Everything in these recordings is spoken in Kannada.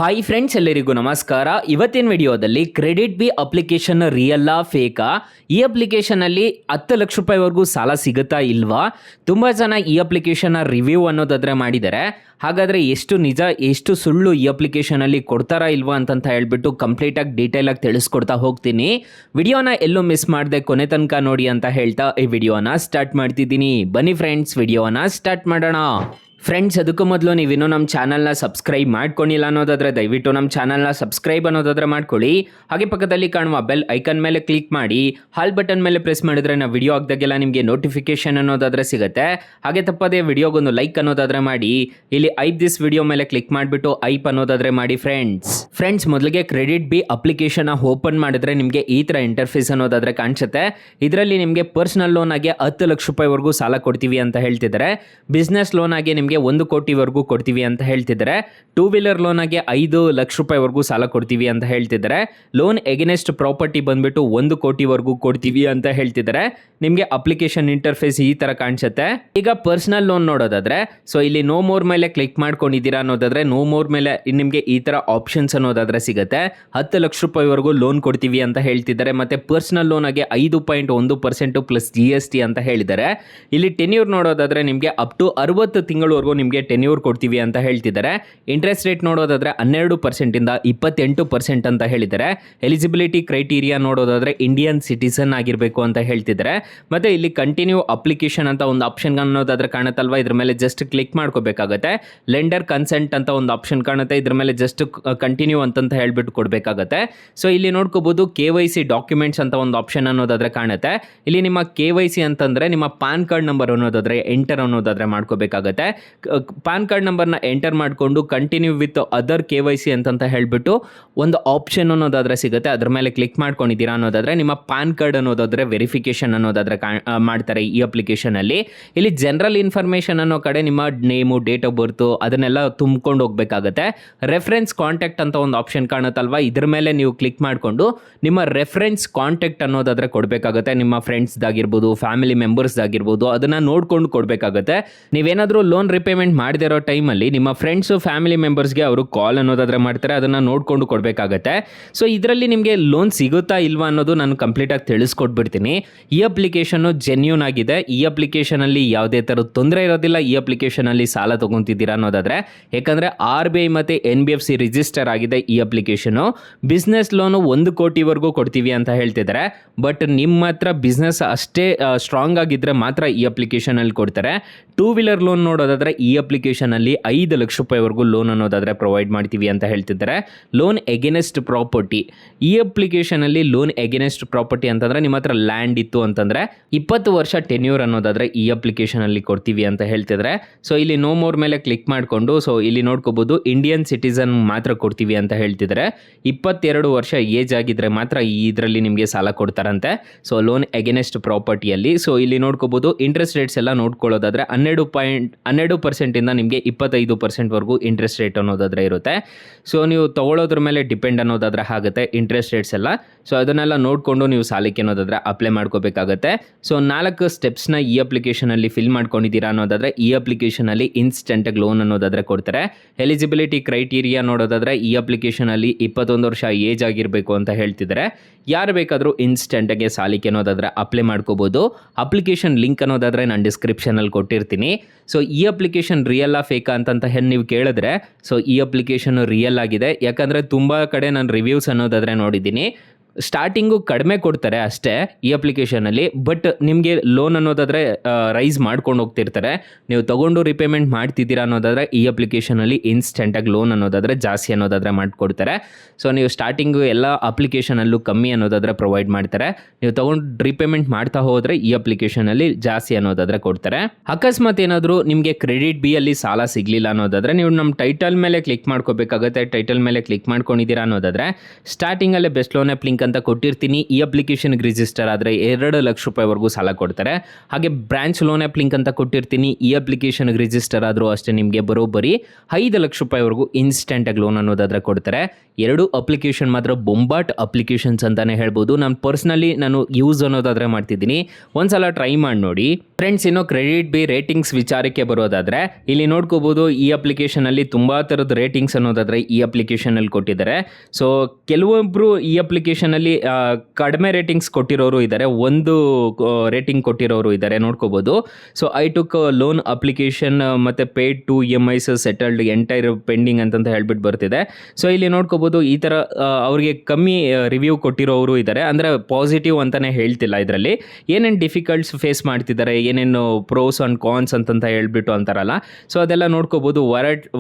ಹಾಯ್ ಫ್ರೆಂಡ್ಸ್, ಎಲ್ಲರಿಗೂ ನಮಸ್ಕಾರ. ಇವತ್ತಿನ ವಿಡಿಯೋದಲ್ಲಿ ಕ್ರೆಡಿಟ್ ಬಿ ಅಪ್ಲಿಕೇಶನ್ ರಿಯಲ್ಲಾ ಫೇಕಾ, ಈ ಅಪ್ಲಿಕೇಶನಲ್ಲಿ 10 ಲಕ್ಷ ರೂಪಾಯಿವರೆಗೂ ಸಾಲ ಸಿಗುತ್ತಾ ಇಲ್ವಾ, ತುಂಬ ಜನ ಈ ಅಪ್ಲಿಕೇಶನ್ನ ರಿವ್ಯೂ ಅನ್ನೋದಾದ್ರೆ ಮಾಡಿದ್ದಾರೆ. ಹಾಗಾದರೆ ಎಷ್ಟು ನಿಜ ಎಷ್ಟು ಸುಳ್ಳು ಈ ಅಪ್ಲಿಕೇಶನಲ್ಲಿ ಕೊಡ್ತಾರಾ ಇಲ್ವಾ ಅಂತಂತ ಹೇಳ್ಬಿಟ್ಟು ಕಂಪ್ಲೀಟಾಗಿ ಡೀಟೇಲಾಗಿ ತಿಳಿಸ್ಕೊಡ್ತಾ ಹೋಗ್ತೀನಿ. ವಿಡಿಯೋನ ಎಲ್ಲೂ ಮಿಸ್ ಮಾಡದೆ ಕೊನೆ ತನಕ ನೋಡಿ ಅಂತ ಹೇಳ್ತಾ ಈ ವಿಡಿಯೋನ ಸ್ಟಾರ್ಟ್ ಮಾಡ್ತಿದ್ದೀನಿ. ಬನ್ನಿ ಫ್ರೆಂಡ್ಸ್, ವಿಡಿಯೋನ ಸ್ಟಾರ್ಟ್ ಮಾಡೋಣ. ಫ್ರೆಂಡ್ಸ್, ಅದಕ್ಕೂ ಮೊದಲು ನೀವಿನ್ನೂ ನಮ್ಮ ಚಾನಲ್ನ ಸಬ್ಸ್ಕ್ರೈಬ್ ಮಾಡ್ಕೊಂಡಿಲ್ಲ ಅನ್ನೋದಾದರೆ ದಯವಿಟ್ಟು ನಮ್ಮ ಚಾನಲ್ನ ಸಬ್ಸ್ಕ್ರೈಬ್ ಅನ್ನೋದಾದ್ರೆ ಮಾಡ್ಕೊಳ್ಳಿ. ಹಾಗೆ ಪಕ್ಕದಲ್ಲಿ ಕಾಣುವ ಬೆಲ್ ಐಕನ್ ಮೇಲೆ ಕ್ಲಿಕ್ ಮಾಡಿ, ಹಾಲ್ ಬಟನ್ ಮೇಲೆ ಪ್ರೆಸ್ ಮಾಡಿದ್ರೆ ನಾವು ವಿಡಿಯೋ ಹಾಕ್ದಾಗೆಲ್ಲ ನಿಮಗೆ ನೋಟಿಫಿಕೇಶನ್ ಅನ್ನೋದಾದ್ರೆ ಸಿಗುತ್ತೆ. ಹಾಗೆ ತಪ್ಪದೇ ವಿಡಿಯೋಗೊಂದು ಲೈಕ್ ಅನ್ನೋದಾದ್ರೆ ಮಾಡಿ. ಇಲ್ಲಿ ಐಪ್ ದಿಸ್ ವಿಡಿಯೋ ಮೇಲೆ ಕ್ಲಿಕ್ ಮಾಡಿಬಿಟ್ಟು ಐಪ್ ಅನ್ನೋದಾದ್ರೆ ಮಾಡಿ. ಫ್ರೆಂಡ್ಸ್ ಮೊದಲಿಗೆ ಕ್ರೆಡಿಟ್ ಬಿ ಅಪ್ಲಿಕೇಶನ್ ಓಪನ್ ಮಾಡಿದ್ರೆ ನಿಮಗೆ ಈ ಥರ ಇಂಟರ್ಫೇಸ್ ಅನ್ನೋದಾದ್ರೆ ಕಾಣಿಸುತ್ತೆ. ಇದರಲ್ಲಿ ನಿಮಗೆ ಪರ್ಸನಲ್ ಲೋನ್ ಆಗಿ 10 ಲಕ್ಷ ರೂಪಾಯಿವರೆಗೂ ಸಾಲ ಕೊಡ್ತೀವಿ ಅಂತ ಹೇಳ್ತಿದ್ದಾರೆ. ಬಿಸ್ನೆಸ್ ಲೋನ್ ಆಗಿ ನಿಮಗೆ 1 ಕೋಟಿವರೆಗೂ ಕೊಡ್ತೀವಿ ಅಂತ ಹೇಳ್ತಿದ್ದಾರೆ. 2 ವೀಲರ್ ಲೋನ್ ಆಗಿ 5 ಲಕ್ಷ ರೂಪಾಯಿವರೆಗೂ ಸಾಲ ಕೊಡ್ತೀವಿ ಅಂತ ಹೇಳ್ತಿದ್ದಾರೆ. ಲೋನ್ ಎಗೇನೆಸ್ಟ್ ಪ್ರಾಪರ್ಟಿ ಬಂದ್ಬಿಟ್ಟು 1 ಕೋಟಿವರೆಗೂ ಕೊಡ್ತೀವಿ ಅಂತ ಹೇಳ್ತಿದ್ದಾರೆ. ನಿಮಗೆ ಅಪ್ಲಿಕೇಶನ್ ಇಂಟರ್ಫೇಸ್ ಈ ತರ ಕಾಣಿಸುತ್ತೆ. ಈಗ ಪರ್ಸನಲ್ ಲೋನ್ ನೋಡೋದಾದ್ರೆ, ಸೊ ಇಲ್ಲಿ ನೋ ಮೋರ್ ಮೇಲೆ ಕ್ಲಿಕ್ ಮಾಡ್ಕೊಂಡಿದ್ದೀರಾ ಅನ್ನೋದಾದ್ರೆ ನೋ ಮೋರ್ ಮೇಲೆ ನಿಮಗೆ ಈ ತರ ಆಪ್ಷನ್ಸ್ ಅನ್ನೋದಾದ್ರೆ ಸಿಗುತ್ತೆ. 10 ಲಕ್ಷ ರೂಪಾಯಿವರೆಗೂ ಲೋನ್ ಕೊಡ್ತೀವಿ ಅಂತ ಹೇಳ್ತಿದ್ದಾರೆ. ಮತ್ತೆ ಪರ್ಸನಲ್ ಲೋನ್ ಆಗಿ 5.1% ಪ್ಲಸ್ GST ಅಂತ ಹೇಳಿದ್ದಾರೆ. ಇಲ್ಲಿ ಟೆನ್ಯೂರ್ ನೋಡೋದಾದ್ರೆ ನಿಮಗೆ ಅಪ್ ಟು 60 ತಿಂಗಳವರೆಗೂ ನಿಮಗೆ ಟೆನ್ಯೂರ್ ಕೊಡ್ತೀವಿ ಅಂತ ಹೇಳ್ತಿದ್ದಾರೆ. ಇಂಟ್ರೆಸ್ಟ್ ರೇಟ್ ನೋಡೋದಾದ್ರೆ 12% ಇಂದ 28% ಅಂತ ಹೇಳಿದ್ದಾರೆ. ಎಲಿಜಿಬಿಲಿಟಿ ಕ್ರೈಟೀರಿಯಾ ನೋಡೋದಾದ್ರೆ ಇಂಡಿಯನ್ ಸಿಟಿಸನ್ ಆಗಿರಬೇಕು ಅಂತ ಹೇಳ್ತಿದ್ದಾರೆ. ಮತ್ತೆ ಇಲ್ಲಿ ಕಂಟಿನ್ಯೂ ಅಪ್ಲಿಕೇಶನ್ ಅಂತ ಒಂದು ಆಪ್ಷನ್ ಅನ್ನೋದಾದ್ರೆ ಕಾಣುತ್ತಲ್ವಾ, ಇದ್ರ ಮೇಲೆ ಜಸ್ಟ್ ಕ್ಲಿಕ್ ಮಾಡ್ಕೋಬೇಕಾಗತ್ತೆ. ಲೆಂಡರ್ ಕನ್ಸೆಂಟ್ ಅಂತ ಒಂದು ಆಪ್ಷನ್ ಕಾಣುತ್ತೆ, ಇದ್ರ ಮೇಲೆ ಜಸ್ಟ್ ಕಂಟಿನ್ಯೂ ಅಂತಂತ ಹೇಳ್ಬಿಟ್ಟು ಕೊಡಬೇಕಾಗತ್ತೆ. ಸೊ ಇಲ್ಲಿ ನೋಡ್ಕೋಬಹುದು KYC ಡಾಕ್ಯುಮೆಂಟ್ಸ್ ಅಂತ ಒಂದು ಆಪ್ಷನ್ ಅನ್ನೋದಾದ್ರೆ ಕಾಣುತ್ತೆ. ಇಲ್ಲಿ ನಿಮ್ಮ KYC ಅಂತಂದ್ರೆ ನಿಮ್ಮ ಪಾನ್ ಕಾರ್ಡ್ ನಂಬರ್ ಅನ್ನೋದಾದ್ರೆ ಎಂಟರ್ ಅನ್ನೋದಾದ್ರೆ ಮಾಡ್ಕೋಬೇಕಾಗತ್ತೆ. ಪಾನ್ ಕಾರ್ಡ್ ನಂಬರ್ನ ಎಂಟರ್ ಮಾಡಿಕೊಂಡು ಕಂಟಿನ್ಯೂ ವಿತ್ ಅದರ್ KYC ಅಂತಂತ ಹೇಳ್ಬಿಟ್ಟು ಒಂದು ಆಪ್ಷನ್ ಅನ್ನೋದಾದ್ರೆ ಸಿಗುತ್ತೆ. ಅದ್ರ ಮೇಲೆ ಕ್ಲಿಕ್ ಮಾಡ್ಕೊಂಡಿದ್ದೀರಾ ಅನ್ನೋದಾದ್ರೆ ನಿಮ್ಮ ಪಾನ್ ಕಾರ್ಡ್ ಅನ್ನೋದಾದ್ರೆ ವೆರಿಫಿಕೇಶನ್ ಅನ್ನೋದಾದ್ರೆ ಮಾಡ್ತಾರೆ ಈ ಅಪ್ಲಿಕೇಶನ್ ಅಲ್ಲಿ. ಇಲ್ಲಿ ಜನರಲ್ ಇನ್ಫಾರ್ಮೇಶನ್ ಅನ್ನೋ ಕಡೆ ನಿಮ್ಮ ನೇಮು, ಡೇಟ್ ಆಫ್ ಬರ್ತ್ ಅದನ್ನೆಲ್ಲ ತುಂಬಿಕೊಂಡು ಹೋಗ್ಬೇಕಾಗತ್ತೆ. ರೆಫರೆನ್ಸ್ ಕಾಂಟ್ಯಾಕ್ಟ್ ಅಂತ ಒಂದು ಆಪ್ಷನ್ ಕಾಣುತ್ತಲ್ವಾ, ಇದ್ರ ಮೇಲೆ ನೀವು ಕ್ಲಿಕ್ ಮಾಡಿಕೊಂಡು ನಿಮ್ಮ ರೆಫರೆನ್ಸ್ ಕಾಂಟ್ಯಾಕ್ಟ್ ಅನ್ನೋದಾದ್ರೆ ಕೊಡಬೇಕಾಗುತ್ತೆ. ನಿಮ್ಮ ಫ್ರೆಂಡ್ಸ್ದಾಗಿರ್ಬೋದು, ಫ್ಯಾಮಿಲಿ ಮೆಂಬರ್ಸ್ದಾಗಿರ್ಬೋದು, ಅದನ್ನ ನೋಡ್ಕೊಂಡು ಕೊಡಬೇಕಾಗುತ್ತೆ. ನೀವೇನಾದರೂ ಲೋನ್ ರಿಪೇಮೆಂಟ್ ಮಾಡದಿರೋ ಟೈಮಲ್ಲಿ ನಿಮ್ಮ ಫ್ರೆಂಡ್ಸು, ಫ್ಯಾಮಿಲಿ ಮೆಂಬರ್ಸ್ಗೆ ಅವರು ಕಾಲ್ ಅನ್ನೋದಾದ್ರೆ ಮಾಡ್ತಾರೆ, ಅದನ್ನು ನೋಡಿಕೊಂಡು ಕೊಡಬೇಕಾಗತ್ತೆ. ಸೊ ಇದರಲ್ಲಿ ನಿಮಗೆ ಲೋನ್ ಸಿಗುತ್ತಾ ಇಲ್ವಾ ಅನ್ನೋದು ನಾನು ಕಂಪ್ಲೀಟಾಗಿ ತಿಳಿಸ್ಕೊಟ್ಬಿಡ್ತೀನಿ. ಈ ಅಪ್ಲಿಕೇಶನ್ನು ಜೆನ್ಯೂನ್ ಆಗಿದೆ. ಈ ಅಪ್ಲಿಕೇಶನಲ್ಲಿ ಯಾವುದೇ ಥರದ ತೊಂದರೆ ಇರೋದಿಲ್ಲ. ಈ ಅಪ್ಲಿಕೇಶನಲ್ಲಿ ಸಾಲ ತೊಗೊತಿದ್ದೀರಾ ಅನ್ನೋದಾದರೆ, ಯಾಕಂದರೆ RBI ಮತ್ತು NBFC ರಿಜಿಸ್ಟರ್ ಆಗಿದೆ ಈ ಅಪ್ಲಿಕೇಶನು. ಬಿಸ್ನೆಸ್ ಲೋನು 1 ಕೋಟಿವರೆಗೂ ಕೊಡ್ತೀವಿ ಅಂತ ಹೇಳ್ತಿದ್ದಾರೆ. ಬಟ್ ನಿಮ್ಮ ಹತ್ರ ಬಿಸ್ನೆಸ್ ಅಷ್ಟೇ ಸ್ಟ್ರಾಂಗ್ ಆಗಿದ್ದರೆ ಮಾತ್ರ ಈ ಅಪ್ಲಿಕೇಶನಲ್ಲಿ ಕೊಡ್ತಾರೆ. 2 ವೀಲರ್ ಲೋನ್ ನೋಡೋದಾದರೆ ಈ ಅಪ್ಲಿಕೇಶನಲ್ಲಿ 5 ಲಕ್ಷ ರೂಪಾಯಿವರೆಗೂ ಲೋನ್ ಅನ್ನೋದಾದರೆ ಪ್ರೊವೈಡ್ ಮಾಡ್ತೀವಿ ಅಂತ ಹೇಳ್ತಿದ್ದಾರೆ. ಲೋನ್ ಎಗೇನೆಸ್ಟ್ ಪ್ರಾಪರ್ಟಿ, ಈ ಅಪ್ಲಿಕೇಶನಲ್ಲಿ ಲೋನ್ ಎಗೇನೆಸ್ಟ್ ಪ್ರಾಪರ್ಟಿ ಅಂತಂದರೆ ನಿಮ್ಮ ಹತ್ರ ಲ್ಯಾಂಡ್ ಇತ್ತು ಅಂತಂದರೆ 20 ವರ್ಷ ಟೆನ್ಯೂರ್ ಅನ್ನೋದಾದರೆ ಈ ಅಪ್ಲಿಕೇಶನಲ್ಲಿ ಕೊಡ್ತೀವಿ ಅಂತ ಹೇಳ್ತಿದ್ದಾರೆ. ಸೊ ಇಲ್ಲಿ ನೋ ಮೋರ್ ಮೇಲೆ ಕ್ಲಿಕ್ ಮಾಡಿಕೊಂಡು ಸೊ ಇಲ್ಲಿ ನೋಡ್ಕೋಬಹುದು ಇಂಡಿಯನ್ ಸಿಟಿಸನ್ ಮಾತ್ರ ಕೊಡ್ತೀವಿ ಅಂತ ಹೇಳ್ತಿದ್ದಾರೆ. 22 ವರ್ಷ ಏಜ್ ಆಗಿದ್ರೆ ಮಾತ್ರ ಇದರಲ್ಲಿ ನಿಮಗೆ ಸಾಲ ಕೊಡ್ತಾರಂತೆ. ಸೊ ಲೋನ್ ಎಗೇನೆಸ್ಟ್ ಪ್ರಾಪರ್ಟಿಯಲ್ಲಿ ಸೊ ಇಲ್ಲಿ ನೋಡ್ಕೋಬಹುದು ಇಂಟ್ರೆಸ್ಟ್ ರೇಟ್ಸ್ ಎಲ್ಲ ನೋಡ್ಕೊಳ್ಳೋದಾದ್ರೆ 12% ಇಂದ ನಿಮಗೆ 25% ಇಂಟ್ರೆಸ್ಟ್ ರೇಟ್ ಅನ್ನೋದಾದ್ರೆ ಇರುತ್ತೆ. ಸೊ ನೀವು ತಗೊಳ್ಳೋದ್ರ ಮೇಲೆ ಡಿಪೆಂಡ್ ಅನ್ನೋದಾದ್ರೆ ಆಗುತ್ತೆ ಇಂಟ್ರೆಸ್ಟ್ ರೇಟ್ಸ್ ಎಲ್ಲ. ಸೊ ಅದನ್ನೆಲ್ಲ ನೋಡಿಕೊಂಡು ನೀವು ಸಾಲಕ್ಕೆ ಅನ್ನೋದಾದ್ರೆ ಅಪ್ಲೈ ಮಾಡ್ಕೋಬೇಕಾಗತ್ತೆ. ಸೊ 4 ಸ್ಟೆಪ್ಸ್ನ ಈ ಅಪ್ಲಿಕೇಶನಲ್ಲಿ ಫಿಲ್ ಮಾಡ್ಕೊಂಡಿದ್ದೀರಾ ಅನ್ನೋದಾದ್ರೆ ಈ ಅಪ್ಲಿಕೇಶನಲ್ಲಿ ಇನ್ಸ್ಟೆಂಟಾಗಿ ಲೋನ್ ಅನ್ನೋದಾದ್ರೆ ಕೊಡ್ತಾರೆ. ಎಲಿಜಿಬಿಲಿಟಿ ಕ್ರೈಟೀರಿಯಾ ನೋಡೋದಾದ್ರೆ ಈ ಅಪ್ಲಿಕೇಶನಲ್ಲಿ 21 ವರ್ಷ ಏಜ್ ಆಗಿರಬೇಕು ಅಂತ ಹೇಳ್ತಿದ್ದಾರೆ. ಯಾರು ಬೇಕಾದರೂ ಇನ್ಸ್ಟೆಂಟಾಗೆ ಸಾಲಕ್ಕೆ ಅನ್ನೋದಾದ್ರೆ ಅಪ್ಲೈ ಮಾಡ್ಕೋಬೋದು. ಅಪ್ಲಿಕೇಶನ್ ಲಿಂಕ್ ಅನ್ನೋದಾದ್ರೆ ನಾನು ಡಿಸ್ಕ್ರಿಪ್ಷನಲ್ಲಿ ಕೊಟ್ಟಿರ್ತೀನಿ. ಸೊ ಈ ಅಪ್ಲಿಕೇಶನ್ ರಿಯಲ್ಲಾ ಫೇಕಾ ಅಂತಂತ ನೀವು ಕೇಳಿದ್ರೆ, ಸೊ ಈ ಅಪ್ಲಿಕೇಶನ್ ರಿಯಲ್ ಆಗಿದೆ. ಯಾಕಂದರೆ ತುಂಬ ಕಡೆ ನಾನು ರಿವ್ಯೂಸ್ ಅನ್ನೋದಾದ್ರೆ ನೋಡಿದ್ದೀನಿ. ಸ್ಟಾರ್ಟಿಂಗು ಕಡಿಮೆ ಕೊಡ್ತಾರೆ ಅಷ್ಟೇ ಈ ಅಪ್ಲಿಕೇಶನಲ್ಲಿ, ಬಟ್ ನಿಮಗೆ ಲೋನ್ ಅನ್ನೋದಾದರೆ ರೈಸ್ ಮಾಡ್ಕೊಂಡು ಹೋಗ್ತಿರ್ತಾರೆ. ನೀವು ತೊಗೊಂಡು ರಿಪೇಮೆಂಟ್ ಮಾಡ್ತಿದ್ದೀರಾ ಅನ್ನೋದಾದರೆ ಈ ಅಪ್ಲಿಕೇಶನಲ್ಲಿ ಇನ್ಸ್ಟೆಂಟಾಗಿ ಲೋನ್ ಅನ್ನೋದಾದರೆ ಜಾಸ್ತಿ ಅನ್ನೋದಾದರೆ ಮಾಡಿಕೊಡ್ತಾರೆ. ಸೊ ನೀವು ಸ್ಟಾರ್ಟಿಂಗು ಎಲ್ಲ ಅಪ್ಲಿಕೇಶನಲ್ಲೂ ಕಮ್ಮಿ ಅನ್ನೋದಾದರೆ ಪ್ರೊವೈಡ್ ಮಾಡ್ತಾರೆ. ನೀವು ತೊಗೊಂಡು ರಿಪೇಮೆಂಟ್ ಮಾಡ್ತಾ ಹೋದರೆ ಈ ಅಪ್ಲಿಕೇಶನಲ್ಲಿ ಜಾಸ್ತಿ ಅನ್ನೋದಾದರೆ ಕೊಡ್ತಾರೆ. ಅಕಸ್ಮಾತ್ ಏನಾದರೂ ನಿಮಗೆ ಕ್ರೆಡಿಟ್ ಬಿಯಲ್ಲಿ ಸಾಲ ಸಿಗಲಿಲ್ಲ ಅನ್ನೋದಾದರೆ ನೀವು ನಮ್ಮ ಟೈಟಲ್ ಮೇಲೆ ಕ್ಲಿಕ್ ಮಾಡ್ಕೋಬೇಕಾಗುತ್ತೆ. ಟೈಟಲ್ ಮೇಲೆ ಕ್ಲಿಕ್ ಮಾಡ್ಕೊಂಡಿದ್ದೀರಾ ಅನ್ನೋದಾದರೆ ಸ್ಟಾರ್ಟಿಂಗಲ್ಲೇ ಬೆಸ್ಟ್ ಲೋನ್ ಆ್ಯಪ್ ಲಿಂಕ್ ಅಂತ ಕೊಟ್ಟಿರ್ತೀನಿ. ಈ ಅಪ್ಲಿಕೇಶನ್ಗೆ ರಿಜಿಸ್ಟರ್ ಆದರೆ 2 ಲಕ್ಷ ರೂಪಾಯಿವರೆಗೂ ಸಾಲ ಕೊಡ್ತಾರೆ. ಹಾಗೆ ಬ್ರಾಂಚ್ ಲೋನ್ ಆ್ಯಪ್ ಲಿಂಕ್ ಅಂತ ಕೊಟ್ಟಿರ್ತೀನಿ. ಈ ಅಪ್ಲಿಕೇಶನ್ಗೆ ರಿಜಿಸ್ಟರ್ ಆದರೂ ಅಷ್ಟೇ ನಿಮಗೆ ಬರೋಬ್ಬರಿ 5 ಲಕ್ಷ ರೂಪಾಯಿವರೆಗೂ ಇನ್ಸ್ಟೆಂಟಾಗಿ ಲೋನ್ ಅನ್ನೋದಾದರೆ ಕೊಡ್ತಾರೆ. 2 ಅಪ್ಲಿಕೇಶನ್ ಮಾತ್ರ ಬೊಂಬಾಟ್ ಅಪ್ಲಿಕೇಶನ್ಸ್ ಅಂತಲೇ ಹೇಳ್ಬೋದು. ನಾನು ಯೂಸ್ ಅನ್ನೋದಾದರೆ ಮಾಡ್ತಿದ್ದೀನಿ, ಒಂದ್ಸಲ ಟ್ರೈ ಮಾಡಿ ನೋಡಿ ಫ್ರೆಂಡ್ಸ್. ಇನ್ನು ಕ್ರೆಡಿಟ್ ಬಿ ರೇಟಿಂಗ್ಸ್ ವಿಚಾರಕ್ಕೆ ಬರೋದಾದರೆ ಇಲ್ಲಿ ನೋಡ್ಕೋಬೋದು, ಈ ಅಪ್ಲಿಕೇಶನಲ್ಲಿ ತುಂಬ ಥರದ ರೇಟಿಂಗ್ಸ್ ಅನ್ನೋದಾದರೆ ಈ ಅಪ್ಲಿಕೇಶನಲ್ಲಿ ಕೊಟ್ಟಿದ್ದಾರೆ. ಸೊ ಕೆಲವೊಬ್ಬರು ಈ ಅಪ್ಲಿಕೇಶನಲ್ಲಿ ಕಡಿಮೆ ರೇಟಿಂಗ್ಸ್ ಕೊಟ್ಟಿರೋರು ಇದ್ದಾರೆ, 1 ರೇಟಿಂಗ್ ಕೊಟ್ಟಿರೋರು ಇದ್ದಾರೆ ನೋಡ್ಕೋಬೋದು. So I took loan application ಮತ್ತು paid 2 EMIs settled entire pending ಅಂತಂತ ಹೇಳ್ಬಿಟ್ಟು ಬರ್ತಿದೆ. ಸೊ ಇಲ್ಲಿ ನೋಡ್ಕೋಬೋದು ಈ ಥರ ಅವ್ರಿಗೆ ಕಮ್ಮಿ ರಿವ್ಯೂ ಕೊಟ್ಟಿರೋರು ಇದ್ದಾರೆ. ಅಂದರೆ ಪಾಸಿಟಿವ್ ಅಂತಲೇ ಹೇಳ್ತಿಲ್ಲ, ಇದರಲ್ಲಿ ಏನೇನು ಡಿಫಿಕಲ್ಟ್ಸ್ ಫೇಸ್ ಮಾಡ್ತಿದ್ದಾರೆ, ಏನೇನು ಪ್ರೋಸ್ ಆ್ಯಂಡ್ ಕಾನ್ಸ್ ಅಂತಂತ ಹೇಳ್ಬಿಟ್ಟು ಅಂತಾರಲ್ಲ, ಸೊ ಅದೆಲ್ಲ ನೋಡ್ಕೋಬೋದು.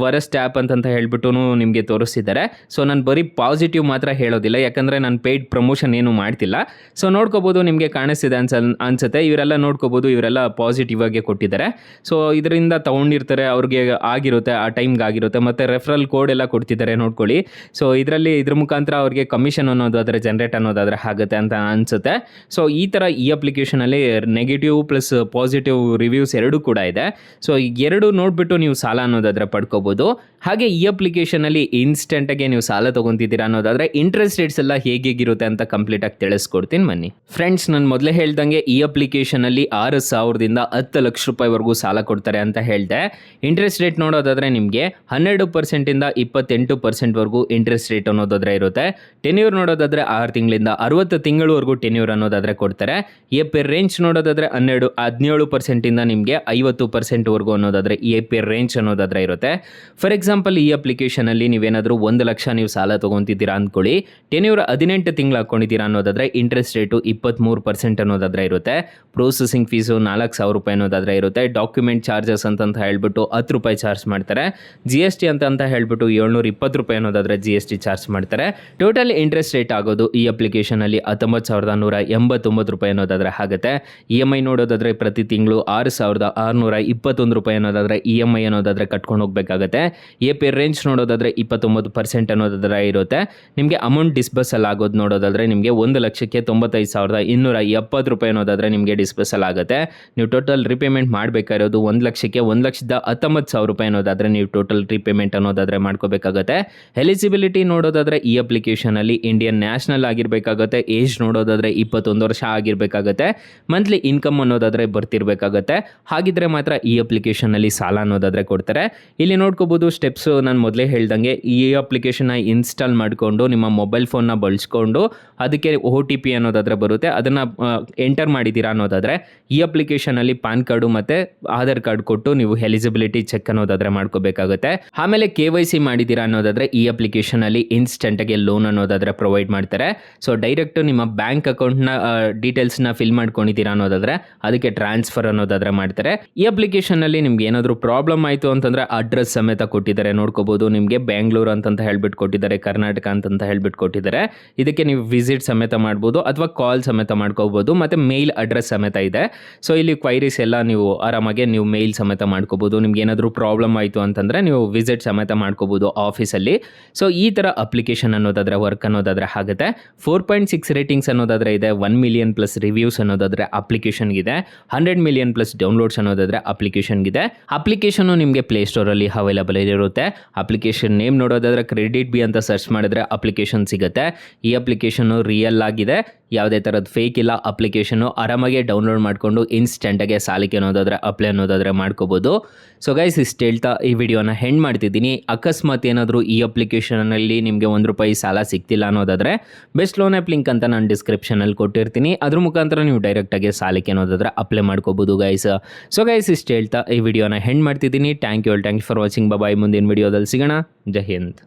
ವರಸ್ಟ್ ಆ್ಯಪ್ ಅಂತಂತ ಹೇಳ್ಬಿಟ್ಟು ನಿಮಗೆ ತೋರಿಸ್ತಿದ್ದಾರೆ. ಸೊ ನಾನು ಬರೀ ಪಾಸಿಟಿವ್ ಮಾತ್ರ ಹೇಳೋದಿಲ್ಲ, ಯಾಕಂದರೆ ನಾನು ಪೇಯ್ಡ್ ಪ್ರಮೋಷನ್ ಏನು ಮಾಡ್ತಿಲ್ಲ. ಸೊ ನೋಡ್ಕೋಬೋದು, ನಿಮಗೆ ಕಾಣಿಸ್ತಿದೆ ಅನ್ಸುತ್ತೆ. ಇವರೆಲ್ಲ ನೋಡ್ಕೋಬೋದು, ಇವರೆಲ್ಲ ಪಾಸಿಟಿವ್ ಆಗಿ ಕೊಟ್ಟಿದ್ದಾರೆ. ಸೊ ಇದರಿಂದ ತೊಗೊಂಡಿರ್ತಾರೆ, ಅವ್ರಿಗೆ ಆಗಿರುತ್ತೆ, ಆ ಟೈಮ್ಗೆ ಆಗಿರುತ್ತೆ. ಮತ್ತು ರೆಫರಲ್ ಕೋಡ್ ಎಲ್ಲ ಕೊಡ್ತಿದ್ದಾರೆ ನೋಡ್ಕೊಳ್ಳಿ. ಸೊ ಇದ್ರ ಮುಖಾಂತರ ಅವ್ರಿಗೆ ಕಮಿಷನ್ ಅನ್ನೋದಾದರೆ ಜನರೇಟ್ ಅನ್ನೋದಾದರೆ ಆಗುತ್ತೆ ಅಂತ ಅನಿಸುತ್ತೆ. ಸೊ ಈ ಥರ ಈ ಅಪ್ಲಿಕೇಶನಲ್ಲಿ ನೆಗೆಟಿವ್ ಪ್ಲಸ್ ಪಾಸಿಟಿವ್ ರಿವ್ಯೂಸ್ ಎರಡೂ ಕೂಡ ಇದೆ. ಸೊ ಎರಡು ನೋಡಿಬಿಟ್ಟು ನೀವು ಸಾಲ ಅನ್ನೋದಾದರೆ ಪಡ್ಕೋಬೋದು. ಹಾಗೆ ಈ ಅಪ್ಲಿಕೇಶನಲ್ಲಿ ಇನ್ಸ್ಟೆಂಟಾಗಿ ನೀವು ಸಾಲ ತೊಗೊತಿದ್ದೀರಾ ಅನ್ನೋದಾದರೆ ಇಂಟ್ರೆಸ್ಟ್ ರೇಟ್ಸ್ ಎಲ್ಲ ಹೇಗಿರುತ್ತೆ ಅಂತ ಕಂಪ್ಲೀಟಾಗಿ ತಿಳಿಸ್ಕೊಡ್ತೀನಿ ಬನ್ನಿ. ಫ್ರೆಂಡ್ಸ್, ನಾನು ಮೊದಲೇ ಹೇಳ್ದಂಗೆ ಈ ಅಪ್ಲಿಕೇಶನಲ್ಲಿ 6,000ದಿಂದ 10 ಲಕ್ಷ ರೂಪಾಯಿವರೆಗೂ ಸಾಲ ಕೊಡ್ತಾರೆ ಅಂತ ಹೇಳಿದೆ. ಇಂಟ್ರೆಸ್ಟ್ ರೇಟ್ ನೋಡೋದಾದರೆ ನಿಮಗೆ 12%ಇಂದ 28%ವರೆಗೂ ಇಂಟ್ರೆಸ್ಟ್ ರೇಟ್ ಅನ್ನೋದಾದರೆ ಇರುತ್ತೆ. ಟೆನ್ಯೂರ್ ನೋಡೋದಾದರೆ 6 ತಿಂಗಳಿಂದ 60 ತಿಂಗಳವರೆಗೂ ಟೆನ್ಯೂರ್ ಅನ್ನೋದಾದರೆ ಕೊಡ್ತಾರೆ. APR ರೇಂಜ್ ನೋಡೋದಾದರೆ 17%ಇಂದ ನಿಮಗೆ 50%ವರೆಗೂ ಅನ್ನೋದಾದರೆ APR ರೇಂಜ್ ಅನ್ನೋದಾದರೆ ಇರುತ್ತೆ. ಫಾರ್ ಎಕ್ಸಾಂಪಲ್, ಈ ಅಪ್ಲಿಕೇಶನಲ್ಲಿ ನೀವೇನಾದರೂ 1 ಲಕ್ಷ ನೀವು ಸಾಲ ತೊಗೊತಿದ್ದೀರಾ ಅಂದ್ಕೊಳ್ಳಿ, ಟೆನ್ಯೂರ್ 18 ತಿಂಗಳು ಹಾಕ್ಕೊಂಡಿದ್ದೀರಾ ಅನ್ನೋದಾದರೆ ಇಂಟ್ರೆಸ್ಟ್ ರೇಟು 23% ಅನ್ನೋದಾದರೆ ಇರುತ್ತೆ. ಪ್ರೊಸೆಸಿಂಗ್ ಫೀಸು 4,000 ರೂಪಾಯಿ ಅನ್ನೋದಾದರೆ ಇರುತ್ತೆ. ಡಾಕ್ಯುಮೆಂಟ್ ಚಾರ್ಜಸ್ ಅಂತಂತ ಹೇಳ್ಬಿಟ್ಟು 10 ರೂಪಾಯಿ ಚಾರ್ಜ್ ಮಾಡ್ತಾರೆ. GST ಅಂತ ಹೇಳ್ಬಿಟ್ಟು 720 ರೂಪಾಯಿ ಅನ್ನೋದಾದರೆ GST ಚಾರ್ಜ್ ಮಾಡ್ತಾರೆ. ಟೋಟಲ್ ಇಂಟ್ರೆಸ್ಟ್ ರೇಟ್ ಆಗೋದು ಈ ಅಪ್ಲಿಕೇಶನಲ್ಲಿ 19,189 ರೂಪಾಯಿ ಅನ್ನೋದಾದರೆ ಆಗುತ್ತೆ. EMI ನೋಡೋದಾದರೆ ಪ್ರತಿ ತಿಂಗಳು 6,621 ರೂಪಾಯಿ ಅನ್ನೋದಾದರೆ EMI ಅನ್ನೋದಾದರೆ ಕಟ್ಕೊಂಡು ಹೋಗಬೇಕಾಗುತ್ತೆ. APR ರೇಂಜ್ ನೋಡೋದಾದರೆ 29% ಅನ್ನೋದಾದರೆ ಇರುತ್ತೆ. ನಿಮಗೆ ಅಮೌಂಟ್ ಡಿಸ್ಬರ್ಸಲ್ ಆಗೋದು ನೋಡೋದಾದರೆ ನಿಮಗೆ 1,95,270 ರೂಪಾಯಿ ಅನ್ನೋದಾದರೆ ನಿಮಗೆ ಡಿಸ್ಬರ್ಸಲ್ ಆಗುತ್ತೆ. ನೀವು ಟೋಟಲ್ ರಿಪೇಮೆಂಟ್ ಮಾಡಬೇಕಾಗಿರೋದು 1,19,000 ರೂಪಾಯಿ ಅನ್ನೋದಾದರೆ ನೀವು ಟೋಟಲ್ ರಿಪೇಮೆಂಟ್ ಅನ್ನೋದಾದರೆ ಮಾಡ್ಕೋಬೇಕಾಗುತ್ತೆ. ಎಲಿಜಿಬಿಲಿಟಿ ನೋಡೋದಾದರೆ ಈ ಅಪ್ಲಿಕೇಶನಲ್ಲಿ ಇಂಡಿಯನ್ ನ್ಯಾಷನಲ್ ಆಗಿರಬೇಕಾಗುತ್ತೆ. ಏಜ್ ನೋಡೋದಾದರೆ 21 ವರ್ಷ ಆಗಿರಬೇಕಾಗುತ್ತೆ. ಮಂತ್ಲಿ ಇನ್ಕಮ್ ಅನ್ನೋದಾದರೆ ಬರ್ತಿರಬೇಕಾಗುತ್ತೆ. ಹಾಗಿದ್ರೆ ಮಾತ್ರ ಈ ಅಪ್ಲಿಕೇಶನಲ್ಲಿ ಸಾಲ ಅನ್ನೋದಾದರೆ ಕೊಡ್ತಾರೆ. ಇಲ್ಲಿ ನೋಡ್ಕೋಬೋದು ಸ್ಟೆಪ್ಸು ನಾನು ಮೊದಲೇ ಹೇಳ್ದಂಗೆ, ಈ ಅಪ್ಲಿಕೇಶನ್ನ ಇನ್ಸ್ಟಾಲ್ ಮಾಡಿಕೊಂಡು ನಿಮ್ಮ ಮೊಬೈಲ್ ಫೋನ್ನ ಬಳಸ್ಕೊಂಡು ಅದಕ್ಕೆ OTP ಅನ್ನೋದಾದರೆ ಬರುತ್ತೆ, ಅದನ್ನು ಎಂಟರ್ ಮಾಡಿದ್ದೀರಾ ಅನ್ನೋದಾದರೆ ಈ ಅಪ್ಲಿಕೇಶನಲ್ಲಿ ಪಾನ್ ಕಾರ್ಡು ಮತ್ತು ಆಧಾರ್ ಕಾರ್ಡ್ ಕೊಟ್ಟು ನೀವು ಎಲಿಜಿಬಿಲಿಟಿ ಚೆಕ್ ಅನ್ನೋದಾದರೆ ಮಾಡ್ಕೋಬೇಕಾಗುತ್ತೆ. ಆಮೇಲೆ KYC ಮಾಡಿದ್ದೀರಾ ಅನ್ನೋದಾದರೆ ಈ ಅಪ್ಲಿಕೇಶನಲ್ಲಿ ಇನ್ಸ್ಟೆಂಟಾಗಿ ಲೋನ್ ಅನ್ನೋದಾದರೆ ಪ್ರೊವೈಡ್ ಮಾಡ್ತಾರೆ. ಸೊ ಡೈರೆಕ್ಟು ನಿಮ್ಮ ಬ್ಯಾಂಕ್ ಅಕೌಂಟ್ನ ಡೀಟೇಲ್ಸ್ನ ಫಿಲ್ ಮಾಡ್ಕೊಂಡಿದ್ದೀರಾ ಅನ್ನೋದಾದರೆ ಅದಕ್ಕೆ ಟ್ರಾನ್ಸ್ಫರ್ ಅನ್ನೋದಾದರೆ ಮಾಡ್ತಾರೆ. ಈ ಅಪ್ಲಿಕೇಶನಲ್ಲಿ ನಿಮ್ಗೆ ಏನಾದರೂ ಪ್ರಾಬ್ಲಮ್ ಆಯಿತು ಅಂತಂದರೆ ಅಡ್ರೆಸ್ ಸಮೇತ ಕೊಟ್ಟಿದ್ದಾರೆ ನೋಡ್ಕೋಬೋದು. ನಿಮಗೆ ಬೆಂಗಳೂರು ಅಂತಂತ ಹೇಳ್ಬಿಟ್ಟು ಕೊಟ್ಟಿದ್ದಾರೆ, ಕರ್ನಾಟಕ ಅಂತಂತ ಹೇಳ್ಬಿಟ್ಟು ಕೊಟ್ಟಿದ್ದಾರೆ. ಇದಕ್ಕೆ ನೀವು ವಿಸಿಟ್ ಸಮೇತ ಮಾಡ್ಬೋದು ಅಥವಾ ಕಾಲ್ ಸಮೇತ ಮಾಡ್ಕೋಬೋದು. ಮತ್ತು ಮೇಲ್ ಅಡ್ರೆಸ್ ಸಮೇತ ಇದೆ. ಸೊ ಇಲ್ಲಿ ಕ್ವೈರೀಸ್ ಎಲ್ಲ ನೀವು ಆರಾಮಾಗಿ ನೀವು ಮೇಲ್ ಸಮೇತ ಮಾಡ್ಕೋಬೋದು. ನಿಮ್ಗೆ ಏನಾದರೂ ಪ್ರಾಬ್ಲಮ್ ಆಯಿತು ಅಂತಂದರೆ ನೀವು ವಿಸಿಟ್ ಸಮೇತ ಮಾಡ್ಕೋಬೋದು ಆಫೀಸಲ್ಲಿ. ಸೊ ಈ ಥರ ಅಪ್ಲಿಕೇಶನ್ ಅನ್ನೋದಾದರೆ ವರ್ಕ್ ಅನ್ನೋದಾದರೆ ಆಗುತ್ತೆ. 4.6 ರೇಟಿಂಗ್ಸ್ ಅನ್ನೋದಾದರೆ ಇದೆ. 1 ಮಿಲಿಯನ್ ಪ್ಲಸ್ ರಿವ್ಯೂಸ್ ಅನ್ನೋದಾದರೆ ಅಪ್ಲಿಕೇಶನ್ಗಿದೆ. 100 ಮಿಲಿಯನ್ ಪ್ಲಸ್ ಡೌನ್ಲೋಡ್ಸ್ ಅನ್ನೋದಾದರೆ ಅಪ್ಲಿಕೇಶನ್ಗಿದೆ. ಅಪ್ಲಿಕೇಶನ್ನು ನಿಮಗೆ ಪ್ಲೇಸ್ಟೋರಲ್ಲಿ ಅವೈಲೇಬಲ್ ಇರುತ್ತೆ. ಅಪ್ಲಿಕೇಶನ್ ನೇಮ್ ನೋಡೋದಾದರೆ ಕ್ರೆಡಿಟ್ ಬಿ ಅಂತ ಸರ್ಚ್ ಮಾಡಿದ್ರೆ ಅಪ್ಲಿಕೇಶನ್ ಸಿಗುತ್ತೆ. ಈ ಅಪ್ಲಿಕೇಶನ್ನು ರಿಯಲ್ ಆಗಿದೆ, ಯಾವುದೇ ಥರದ ಫೇಕ್ ಇಲ್ಲ. ಅಪ್ಲಿಕೇಶನ್ನು ಆರಾಮಾಗಿ ಡೌನ್ಲೋಡ್ ಮಾಡಿಕೊಂಡು ಇನ್ಸ್ಟೆಂಟಾಗಿ ಸಾಲಕ್ಕೆ ಅನ್ನೋದಾದರೆ ಅಪ್ಲೈ ಅನ್ನೋದಾದರೆ ಮಾಡ್ಕೋಬೋದು. ಸೊ ಗೈಸ್, ಇಷ್ಟು ಹೇಳ್ತಾ ಈ ವಿಡಿಯೋನ ಹೆಂಡ್ ಮಾಡ್ತಿದ್ದೀನಿ. ಅಕಸ್ಮಾತ್ ಏನಾದರೂ ಈ ಅಪ್ಲಿಕೇಶನಲ್ಲಿ ನಿಮಗೆ ₹1 ಸಾಲ ಸಿಗ್ತಿಲ್ಲ ಅನ್ನೋದಾದರೆ ಬೆಸ್ಟ್ ಲೋನ್ ಆ್ಯಪ್ ಲಿಂಕ್ ಅಂತ ನಾನು ಡಿಸ್ಕ್ರಿಪ್ಷನಲ್ಲಿ ಕೊಟ್ಟಿರ್ತೀನಿ. ಅದ್ರ ಮುಖಾಂತರ ನೀವು ಡೈರೆಕ್ಟಾಗಿ ಸಾಲಕ್ಕೆ ಅನ್ನೋದಾದರೆ ಅಪ್ಲೈ ಮಾಡ್ಕೋಬೋದು ಗೈಸ್. ಸೊ ಗೈಸ್, ಇಷ್ಟು ಹೇಳ್ತಾ ಈ ವಿಡಿಯೋನ ಹೆಂಡ್ ಮಾಡ್ತಿದ್ದೀನಿ. Thank you for watching. Bye. ಮುಂದಿನ ವಿಡಿಯೋದಲ್ಲಿ ಸಿಗೋಣ. ಜೈ ಹಿಂದ್.